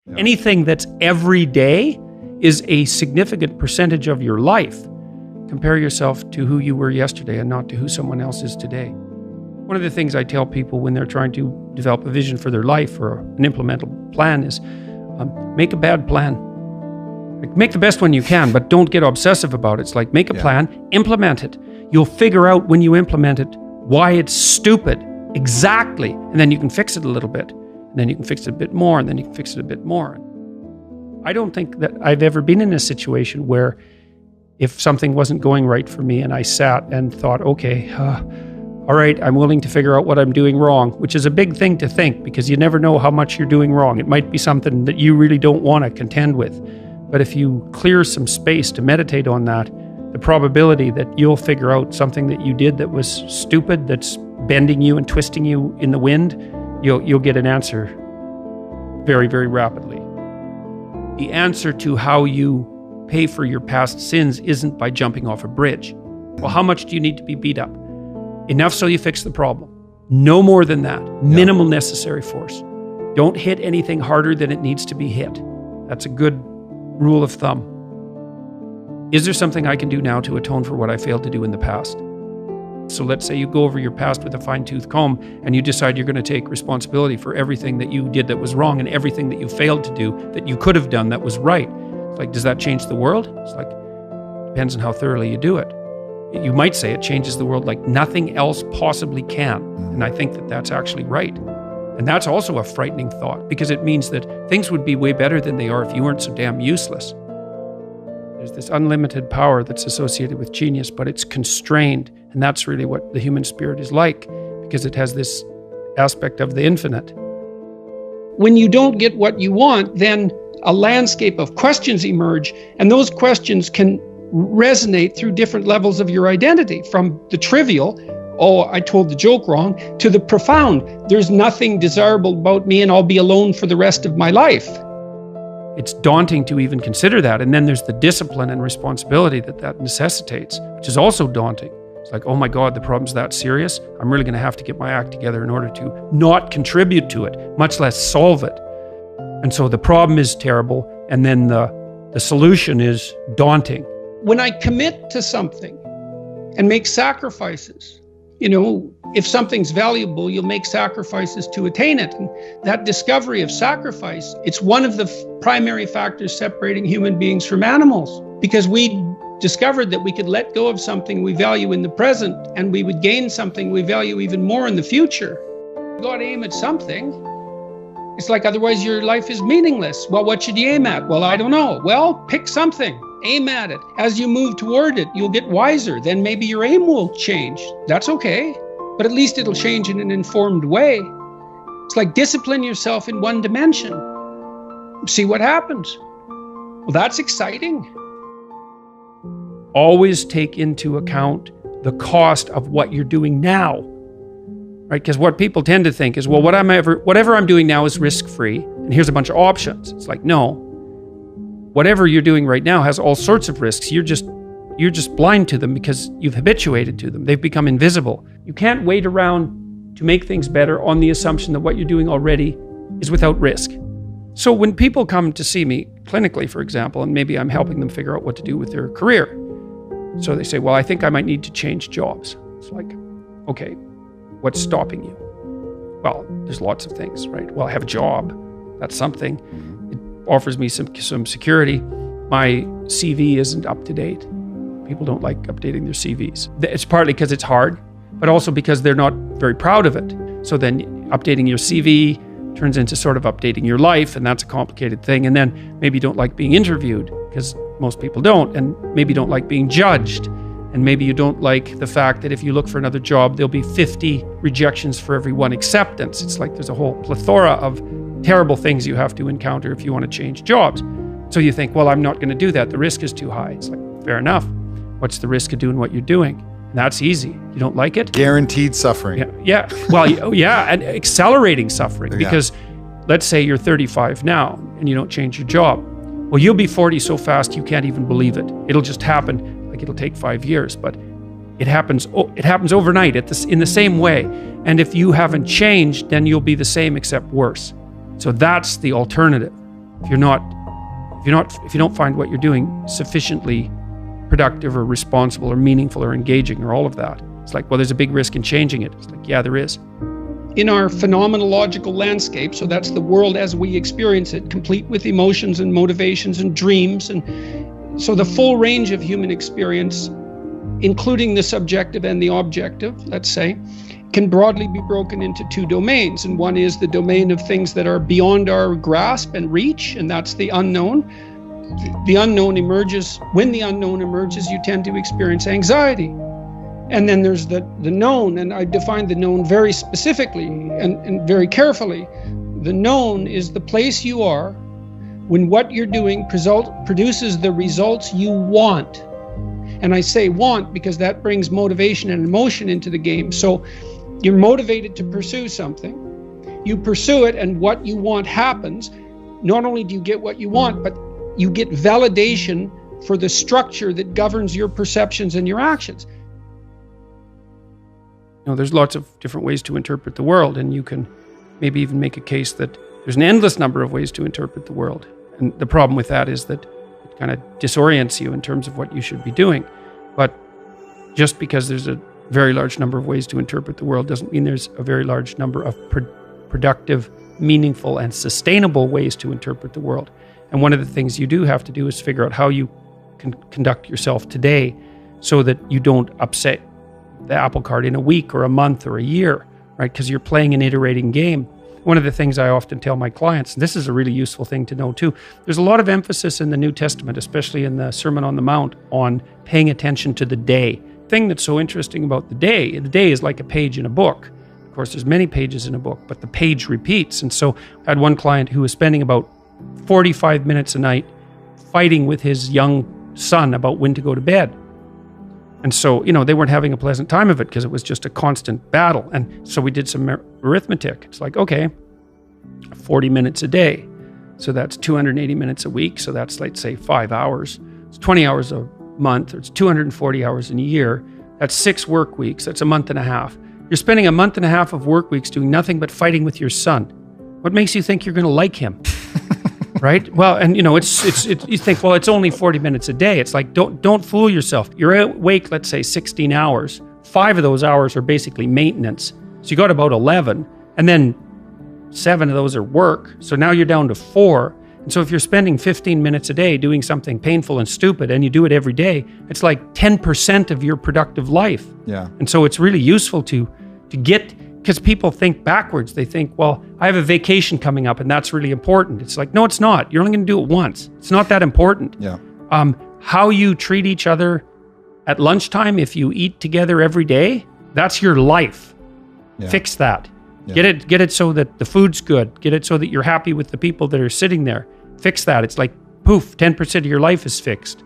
Yeah. Anything that's every day is a significant percentage of your life. Compare yourself to who you were yesterday and not to who someone else is today. One of the things I tell people when they're trying to develop a vision for their life or an implementable plan is make a bad plan. Like, make the best one you can, but don't get obsessive about it. It's like, make a plan, implement it. You'll figure out when you implement it why it's stupid, exactly, and then you can fix it a little bit. And then you can fix it a bit more, and then you can fix it a bit more. I don't think that I've ever been in a situation where if something wasn't going right for me and I sat and thought, okay, all right, I'm willing to figure out what I'm doing wrong, which is a big thing to think because you never know how much you're doing wrong. It might be something that you really don't want to contend with. But if you clear some space to meditate on that, the probability that you'll figure out something that you did that was stupid, that's bending you and twisting you in the wind, you'll get an answer very, very rapidly. The answer to how you pay for your past sins isn't by jumping off a bridge. Well, how much do you need to be beat up? Enough so you fix the problem. No more than that. Minimal necessary force. Don't hit anything harder than it needs to be hit. That's a good rule of thumb. Is there something I can do now to atone for what I failed to do in the past? So let's say you go over your past with a fine-tooth comb and you decide you're going to take responsibility for everything that you did that was wrong and everything that you failed to do that you could have done that was right. It's like, does that change the world? It's like, depends on how thoroughly you do it. You might say it changes the world like nothing else possibly can. And I think that that's actually right. And that's also a frightening thought because it means that things would be way better than they are if you weren't so damn useless. There's this unlimited power that's associated with genius, but it's constrained. And that's really what the human spirit is like, because it has this aspect of the infinite. When you don't get what you want, then a landscape of questions emerge, and those questions can resonate through different levels of your identity, from the trivial, oh, I told the joke wrong, to the profound, there's nothing desirable about me and I'll be alone for the rest of my life. It's daunting to even consider that. And then there's the discipline and responsibility that necessitates, which is also daunting. It's like, oh my God, the problem's that serious. I'm really going to have to get my act together in order to not contribute to it, much less solve it. And so the problem is terrible. And then the solution is daunting. When I commit to something and make sacrifices, if something's valuable, you'll make sacrifices to attain it. And that discovery of sacrifice, it's one of the primary factors separating human beings from animals, because we discovered that we could let go of something we value in the present and we would gain something we value even more in the future. You got to aim at something. It's like, otherwise your life is meaningless. Well, what should you aim at? Well, I don't know. Well, pick something. Aim at it. As you move toward it, you'll get wiser. Then maybe your aim will change. That's okay. But at least it'll change in an informed way. It's like, discipline yourself in one dimension. See what happens. Well, that's exciting. Always take into account the cost of what you're doing now. Right? Because what people tend to think is, well, whatever I'm doing now is risk-free, and here's a bunch of options. It's like, no. Whatever you're doing right now has all sorts of risks. You're just blind to them because you've habituated to them. They've become invisible. You can't wait around to make things better on the assumption that what you're doing already is without risk. So when people come to see me clinically, for example, and maybe I'm helping them figure out what to do with their career. So they say, well, I think I might need to change jobs. It's like, okay, what's stopping you? Well, there's lots of things, right? Well, I have a job. That's something. Offers me some security. My CV isn't up to date. People don't like updating their CVs. It's partly because it's hard, but also because they're not very proud of it. So then updating your CV turns into sort of updating your life, and that's a complicated thing. And then maybe you don't like being interviewed, because most people don't, and maybe you don't like being judged. And maybe you don't like the fact that if you look for another job, there'll be 50 rejections for every one acceptance. It's like there's a whole plethora of terrible things you have to encounter if you want to change jobs. So you think, well, I'm not going to do that. The risk is too high. It's like, fair enough. What's the risk of doing what you're doing? And that's easy. You don't like it? Guaranteed suffering. Yeah. Well, yeah, and accelerating suffering. Because let's say you're 35 now and you don't change your job. Well, you'll be 40 so fast you can't even believe it. It'll just happen. Like, it'll take 5 years, but it happens overnight in the same way. And if you haven't changed, then you'll be the same except worse. So that's the alternative. if you don't find what you're doing sufficiently productive or responsible or meaningful or engaging or all of that. It's like, well, there's a big risk in changing it. It's like, yeah, there is. In our phenomenological landscape, so that's the world as we experience it, complete with emotions and motivations and dreams. And so the full range of human experience, including the subjective and the objective, let's say, can broadly be broken into two domains. And one is the domain of things that are beyond our grasp and reach, and that's the unknown. The unknown emerges. When the unknown emerges, you tend to experience anxiety. And then there's the known, and I define the known very specifically and very carefully. The known is the place you are when what you're doing produces the results you want. And I say want because that brings motivation and emotion into the game. So you're motivated to pursue something. You pursue it, and what you want happens. Not only do you get what you want, but you get validation for the structure that governs your perceptions and your actions. There's lots of different ways to interpret the world, and you can maybe even make a case that there's an endless number of ways to interpret the world. And the problem with that is that it kind of disorients you in terms of what you should be doing. But just because there's a very large number of ways to interpret the world doesn't mean there's a very large number of productive, meaningful, and sustainable ways to interpret the world. And one of the things you do have to do is figure out how you can conduct yourself today so that you don't upset the apple cart in a week or a month or a year, right? Because you're playing an iterating game. One of the things I often tell my clients, and this is a really useful thing to know too, there's a lot of emphasis in the New Testament, especially in the Sermon on the Mount, on paying attention to the day. The thing that's so interesting about the day is like a page in a book. Of course, there's many pages in a book, but the page repeats. And so I had one client who was spending about 45 minutes a night fighting with his young son about when to go to bed. And so, they weren't having a pleasant time of it because it was just a constant battle. And so we did some arithmetic. It's like, okay, 40 minutes a day. So that's 280 minutes a week. So that's, let's say, 5 hours. It's 20 hours a month, or it's 240 hours in a year. That's 6 work weeks. That's a month and a half. You're spending a month and a half of work weeks doing nothing but fighting with your son. What makes you think you're going to like him? Right? Well, and you think, well, it's only 40 minutes a day. It's like, don't fool yourself. You're awake, let's say 16 hours. 5 of those hours are basically maintenance. So you got about 11, and then 7 of those are work. So now you're down to 4. And so if you're spending 15 minutes a day doing something painful and stupid, and you do it every day, it's like 10% of your productive life. Yeah. And so it's really useful to get, because people think backwards. They think, well, I have a vacation coming up and that's really important. It's like, no, it's not. You're only going to do it once. It's not that important. Yeah. How you treat each other at lunchtime, if you eat together every day, that's your life. Yeah. Fix that. Yeah. Get it so that the food's good. Get it so that you're happy with the people that are sitting there. Fix that. It's like, poof, 10% of your life is fixed.